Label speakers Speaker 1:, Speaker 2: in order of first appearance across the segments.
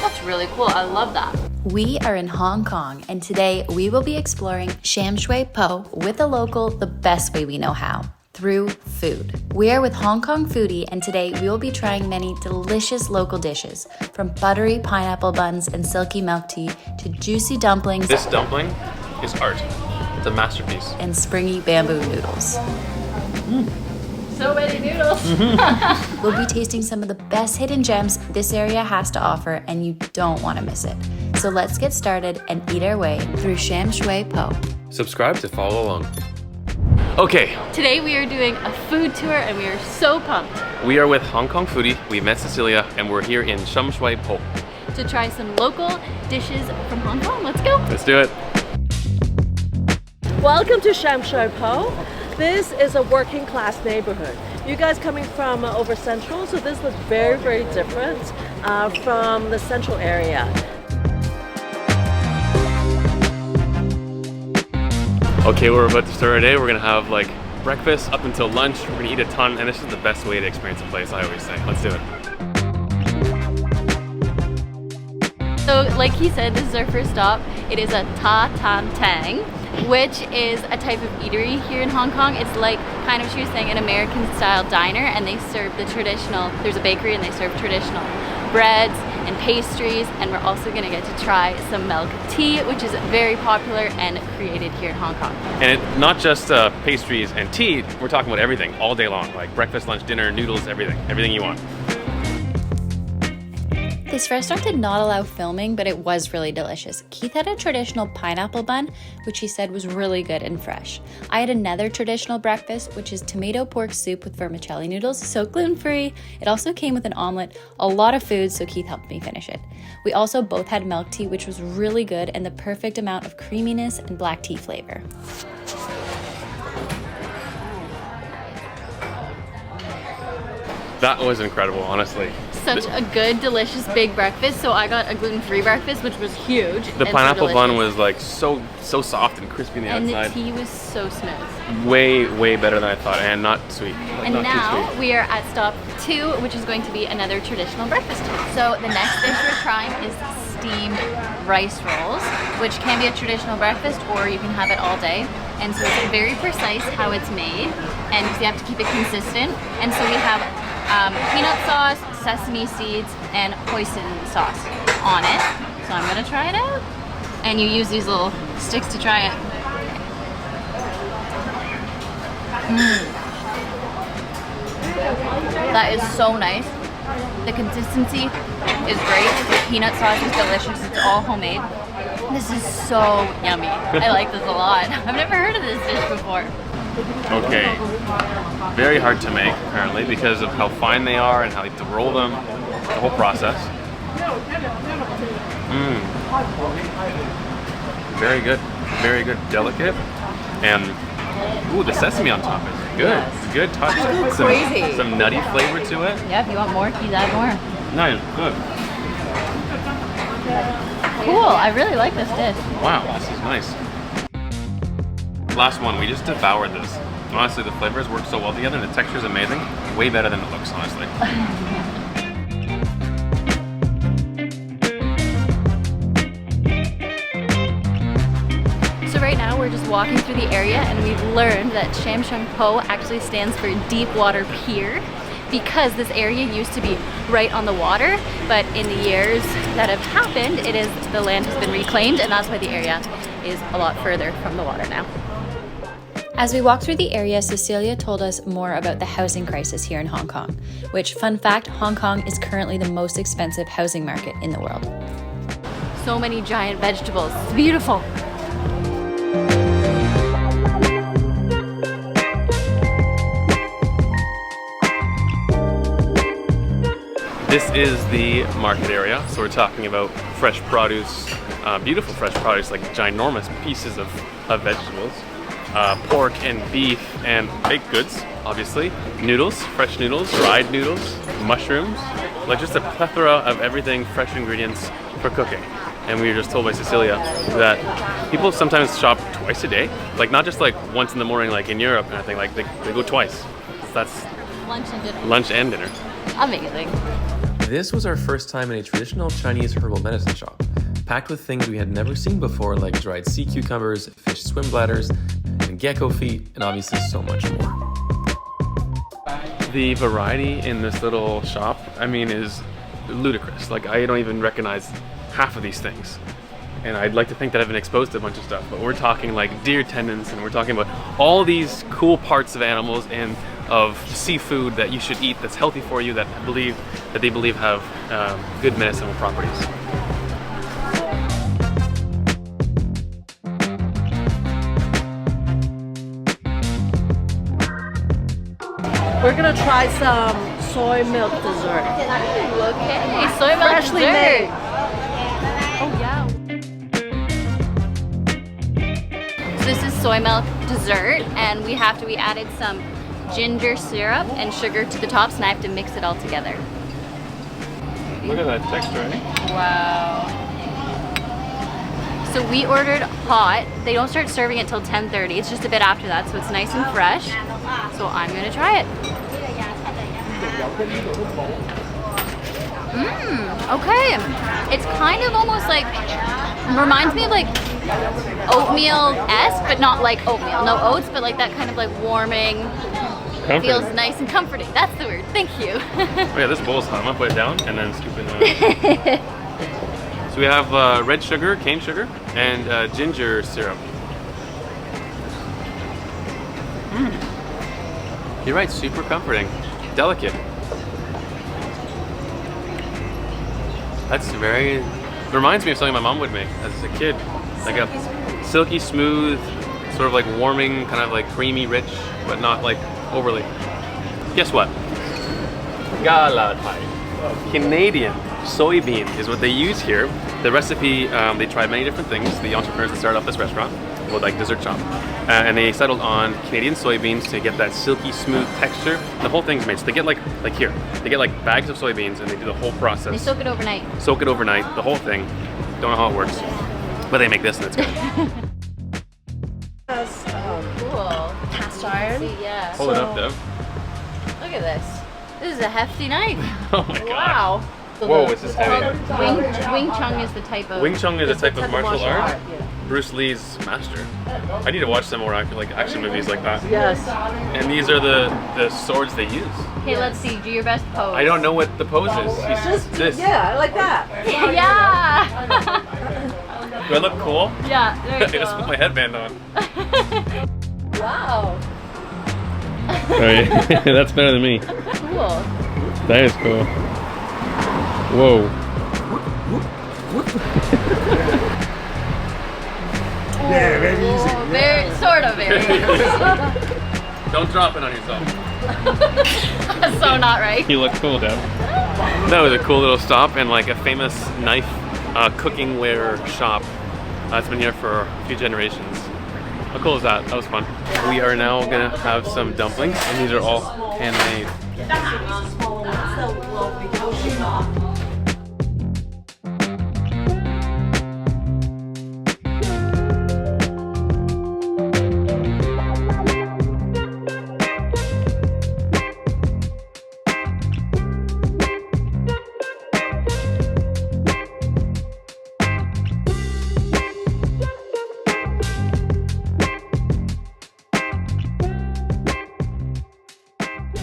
Speaker 1: That's really cool. I love that.
Speaker 2: We are in Hong Kong, and today we will be exploring Sham Shui Po with a local the best way we know how, through food. We are with Hong Kong foodie, and today we will be trying many delicious local dishes, from buttery pineapple buns and silky milk tea to juicy dumplings.
Speaker 3: This dumpling is art. It's a masterpiece.
Speaker 2: And springy bamboo noodles.
Speaker 1: So many noodles.
Speaker 2: We'll be tasting some of the best hidden gems this area has to offer, and you don't want to miss it. So let's get started and eat our way through Sham Shui Po.
Speaker 3: Subscribe to follow along. Okay,
Speaker 1: Today we are doing a food tour and we are so pumped
Speaker 3: we are with Hong Kong foodie. We met Cecilia and we're here in Sham Shui Po.
Speaker 1: to try some local dishes from Hong Kong. Let's go.
Speaker 3: Let's do it.
Speaker 4: Welcome to Sham Shui Po. This is a working class neighborhood. You guys coming from over central, so this looks very, very different from the central area.
Speaker 3: Okay, we're about to start our day. We're gonna have like breakfast up until lunch. We're gonna eat a ton, and this is the best way to experience a place, I always say. Let's do it.
Speaker 1: So like he said, this is our first stop. It is a Ta Tam Tang, which is a type of eatery here in Hong Kong. It's like kind of, she was saying, an American style diner, and they serve the traditional, there's a bakery and they serve traditional breads and pastries, and we're also gonna get to try some milk tea, which is very popular and created here in Hong Kong.
Speaker 3: And not just pastries and tea, we're talking about everything all day long, like breakfast, lunch, dinner, noodles, everything you want.
Speaker 2: This restaurant did not allow filming, but it was really delicious. Keith had a traditional pineapple bun, which he said was really good and fresh. I had another traditional breakfast, which is tomato pork soup with vermicelli noodles, so gluten-free. It also came with an omelet, a lot of food, so Keith helped me finish it. We also both had milk tea, which was really good and the perfect amount of creaminess and black tea flavor.
Speaker 3: That was incredible, honestly.
Speaker 1: Such a good, delicious, big breakfast. So I got a gluten-free breakfast, which was huge.
Speaker 3: The
Speaker 1: and
Speaker 3: pineapple
Speaker 1: so
Speaker 3: bun
Speaker 1: delicious.
Speaker 3: was like so soft and crispy on the
Speaker 1: And
Speaker 3: outside.
Speaker 1: the tea was so smooth.
Speaker 3: Way better than I thought, and not sweet. Like,
Speaker 1: And
Speaker 3: not too
Speaker 1: now
Speaker 3: sweet.
Speaker 1: we are at stop 2, which is going to be another traditional breakfast. So the next dish we're trying is steamed rice rolls, which can be a traditional breakfast or you can have it all day. And so it's very precise how it's made, and you have to keep it consistent. And so we have peanut sauce, sesame seeds, and hoisin sauce on it. So I'm gonna try it out. And you use these little sticks to try it. That is so nice. The consistency is great. The peanut sauce is delicious. It's all homemade. This is so yummy. I like this a lot. I've never heard of this dish before.
Speaker 3: Okay. Very hard to make, apparently, because of how fine they are and how you have to roll them. The whole process. Very good. Very good. Delicate. And, ooh, the sesame on top is good.
Speaker 1: Yes.
Speaker 3: It's a good touch.
Speaker 1: Crazy.
Speaker 3: Some nutty flavor to it.
Speaker 1: Yeah, if you want more, you add more.
Speaker 3: Nice. Good.
Speaker 1: Cool. I really like this dish.
Speaker 3: Wow, this is nice. Last one, we just devoured this. Honestly, the flavors work so well together and the texture is amazing. Way better than it looks, honestly.
Speaker 1: So right now we're just walking through the area, and we've learned that Sham Shui Po actually stands for Deep Water Pier, because this area used to be right on the water, but in the years that have happened, the land has been reclaimed, and that's why the area is a lot further from the water now.
Speaker 2: As we walked through the area, Cecilia told us more about the housing crisis here in Hong Kong, which, fun fact, Hong Kong is currently the most expensive housing market in the world.
Speaker 1: So many giant vegetables. It's beautiful.
Speaker 3: This is the market area, so we're talking about fresh produce, beautiful fresh produce, like ginormous pieces of vegetables, pork and beef and baked goods, obviously, noodles, fresh noodles, dried noodles, mushrooms, like just a plethora of everything, fresh ingredients for cooking. And we were just told by Cecilia that people sometimes shop twice a day, like not just like once in the morning like in Europe and I think like they go twice. That's
Speaker 1: Lunch and dinner.
Speaker 3: lunch and dinner.
Speaker 1: Amazing.
Speaker 3: This was our first time in a traditional Chinese herbal medicine shop, packed with things we had never seen before, like dried sea cucumbers, fish swim bladders, and gecko feet, and obviously so much more. The variety in this little shop, I mean, is ludicrous. Like, I don't even recognize half of these things. And I'd like to think that I've been exposed to a bunch of stuff, but we're talking like deer tendons, and we're talking about all these cool parts of animals and of seafood that you should eat that's healthy for you, that they believe have good medicinal properties.
Speaker 4: We're gonna try some soy milk dessert.
Speaker 1: Okay, soy milk
Speaker 4: Freshly
Speaker 1: dessert.
Speaker 4: made.
Speaker 1: Oh yeah. So this is soy milk dessert, and we added some ginger syrup and sugar to the tops, and I have to mix it all together.
Speaker 3: Look at that texture, eh?
Speaker 1: Wow. So we ordered hot. They don't start serving it till 10:30. It's just a bit after that, so it's nice and fresh. So I'm gonna try it. Okay. It's kind of almost like, reminds me of like oatmeal-esque, but not like oatmeal. No oats, but like that kind of like warming, feels nice and comforting. That's the word. Thank you.
Speaker 3: Oh yeah, this bowl's hot. I'm gonna put it down and then scoop it in. So we have red sugar, cane sugar, and ginger syrup. You're right, super comforting. Delicate. That's very... reminds me of something my mom would make as a kid. Like a silky smooth, sort of like warming, kind of like creamy rich, but not like overly. Guess what? Gala Thai. Canadian soybean is what they use here. The recipe, they tried many different things. The entrepreneurs that started off this restaurant, well, like dessert shop, and they settled on Canadian soybeans to get that silky smooth texture. The whole thing's made. So they get like here, they get like bags of soybeans and they do the whole process.
Speaker 1: They soak it overnight.
Speaker 3: Soak it overnight, the whole thing. Don't know how it works, but they make this and it's good.
Speaker 1: Cool.
Speaker 4: Cast iron.
Speaker 1: Yeah.
Speaker 3: Hold it up, Dev.
Speaker 1: Look at this. This is a hefty knife.
Speaker 3: Oh my god.
Speaker 1: Wow.
Speaker 3: Whoa, it's just heavy.
Speaker 1: Wing Chun is the type of...
Speaker 3: Wing Chun is a type of martial art.
Speaker 4: Yeah.
Speaker 3: Bruce Lee's master. I need to watch some more action movies like that.
Speaker 4: Yes.
Speaker 3: And these are the swords they use.
Speaker 1: Okay, let's see. Do your best pose.
Speaker 3: I don't know what the pose is.
Speaker 4: Just
Speaker 3: this.
Speaker 4: yeah, like that.
Speaker 1: Yeah.
Speaker 3: Do I look cool?
Speaker 1: Yeah. There
Speaker 3: I
Speaker 1: you
Speaker 3: just put
Speaker 1: go.
Speaker 3: my headband on.
Speaker 4: Wow.
Speaker 3: Sorry, that's better than me.
Speaker 1: Cool.
Speaker 3: That is cool. Whoa.
Speaker 5: Yeah, very easy.
Speaker 1: Oh, very, sort of very.
Speaker 3: Don't drop it on yourself.
Speaker 1: That's so not right.
Speaker 3: You look cool, Deb. That was a cool little stop and like a famous knife cookingware shop. It's been here for a few generations. How cool is that? That was fun. We are now gonna have some dumplings, and these are all handmade.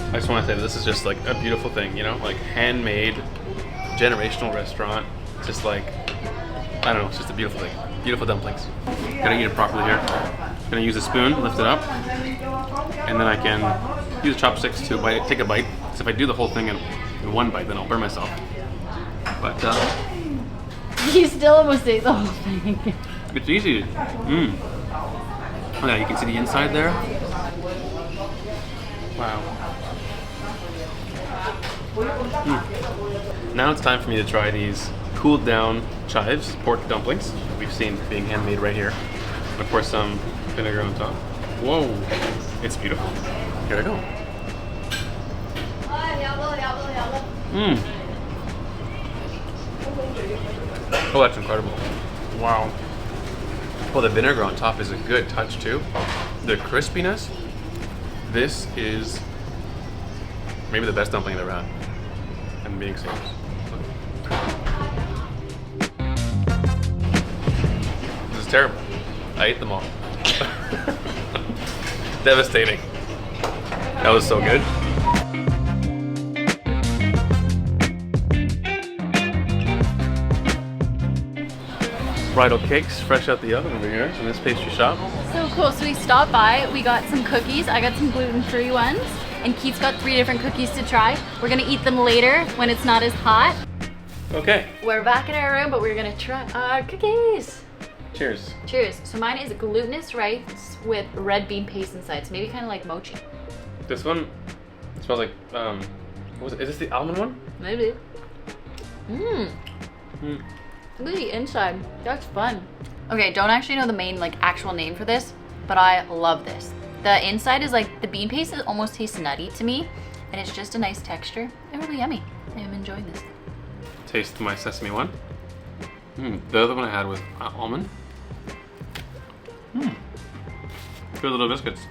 Speaker 3: I just want to say that this is just like a beautiful thing, you know, like handmade, generational restaurant. Just like, I don't know, it's just a beautiful thing. Beautiful dumplings. Gotta eat it properly here. Gonna use a spoon, lift it up, and then I can use chopsticks to take a bite. So if I do the whole thing in one bite, then I'll burn myself. But
Speaker 1: You still almost ate the whole thing.
Speaker 3: it's easy. Oh yeah, you can see the inside there. Wow. Now it's time for me to try these cooled down chives, pork dumplings. We've seen being handmade right here. And of course some vinegar on top. Whoa, it's beautiful. Here I go. Oh, that's incredible. Wow. Well, the vinegar on top is a good touch too. The crispiness, this is maybe the best dumpling I've ever had. and being sauce. This is terrible. I ate them all. Devastating. That was so good. Bridal cakes fresh out the oven over here in this pastry shop.
Speaker 1: So cool. So we stopped by. We got some cookies. I got some gluten-free ones. And Keith's got 3 different cookies to try. We're gonna eat them later when it's not as hot.
Speaker 3: Okay.
Speaker 1: We're back in our room, but we're gonna try our cookies.
Speaker 3: Cheers.
Speaker 1: Cheers. So mine is glutinous rice with red bean paste inside. So maybe kind of like mochi.
Speaker 3: This one smells like, what was it? Is this the almond one?
Speaker 1: Maybe. Mmm. Look at the inside. That's fun. Okay, don't actually know the main like actual name for this, but I love this. The inside is like, the bean paste almost tastes nutty to me, and it's just a nice texture. And really yummy. I am enjoying this.
Speaker 3: Taste my sesame one. The other one I had was almond. Good little biscuits.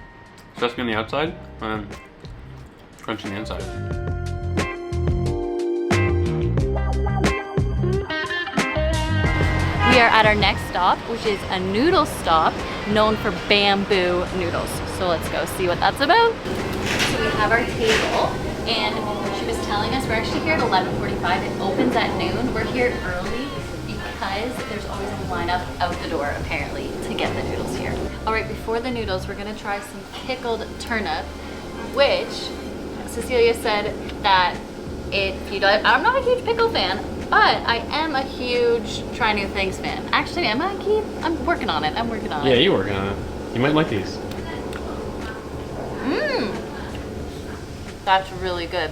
Speaker 3: Sesame on the outside, and then crunch on the inside.
Speaker 1: We are at our next stop, which is a noodle stop known for bamboo noodles. So let's go see what that's about. So we have our table, and she was telling us we're actually here at 11:45. It opens at noon. We're here early because there's always a lineup out the door apparently to get the noodles here. All right, before the noodles, we're gonna try some pickled turnip, which Cecilia said that if you don't, I'm not a huge pickle fan, but I am a huge try new things fan. Actually, am I, Keith? I'm working on it. I'm working on it.
Speaker 3: Yeah, you're working on it. You might like these.
Speaker 1: That's really good.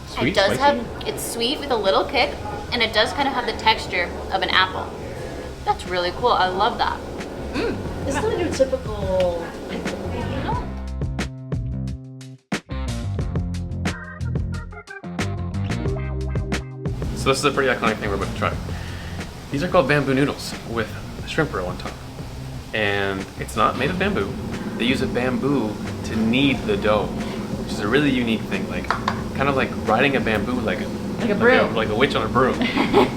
Speaker 3: Sweet,
Speaker 1: it does
Speaker 3: spicy?
Speaker 1: it's sweet with a little kick, and it does kind of have the texture of an apple. That's really cool. I love that.
Speaker 4: It's not your typical.
Speaker 3: So this is a pretty iconic thing we're about to try. These are called bamboo noodles with shrimp roe on top. And it's not made of bamboo. They use a bamboo to knead the dough, which is a really unique thing. Like, kind of like riding a bamboo like a
Speaker 1: broom.
Speaker 3: Like a witch on a broom.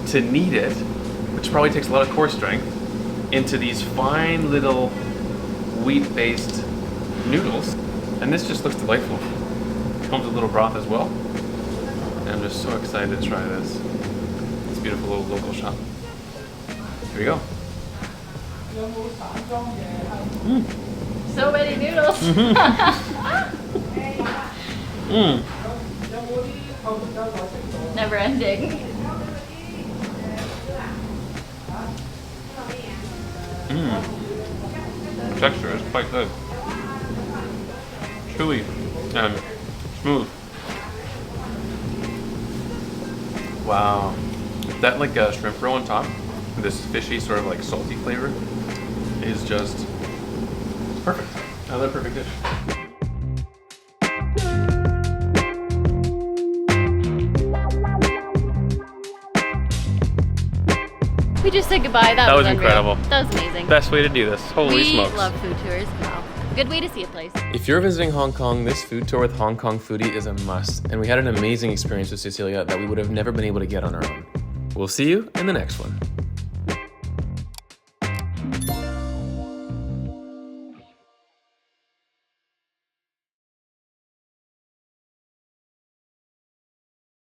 Speaker 3: To knead it, which probably takes a lot of core strength, into these fine little wheat-based noodles. And this just looks delightful. Comes with a little broth as well. And I'm just so excited to try this. This beautiful little local shop. Here we go.
Speaker 1: So many noodles. Never ending.
Speaker 3: Texture is quite good. Chewy and smooth. Wow. That like shrimp roe on top, this fishy sort of like salty flavor is just perfect. Another perfect dish.
Speaker 1: We just said goodbye. That was unreal.
Speaker 3: Incredible.
Speaker 1: That was amazing.
Speaker 3: Best way to do this. Holy smokes.
Speaker 1: We love food tours. Wow. Good way to see a place.
Speaker 3: If you're visiting Hong Kong, this food tour with Hong Kong Foodie is a must. And we had an amazing experience with Cecilia that we would have never been able to get on our own. We'll see you in the next one.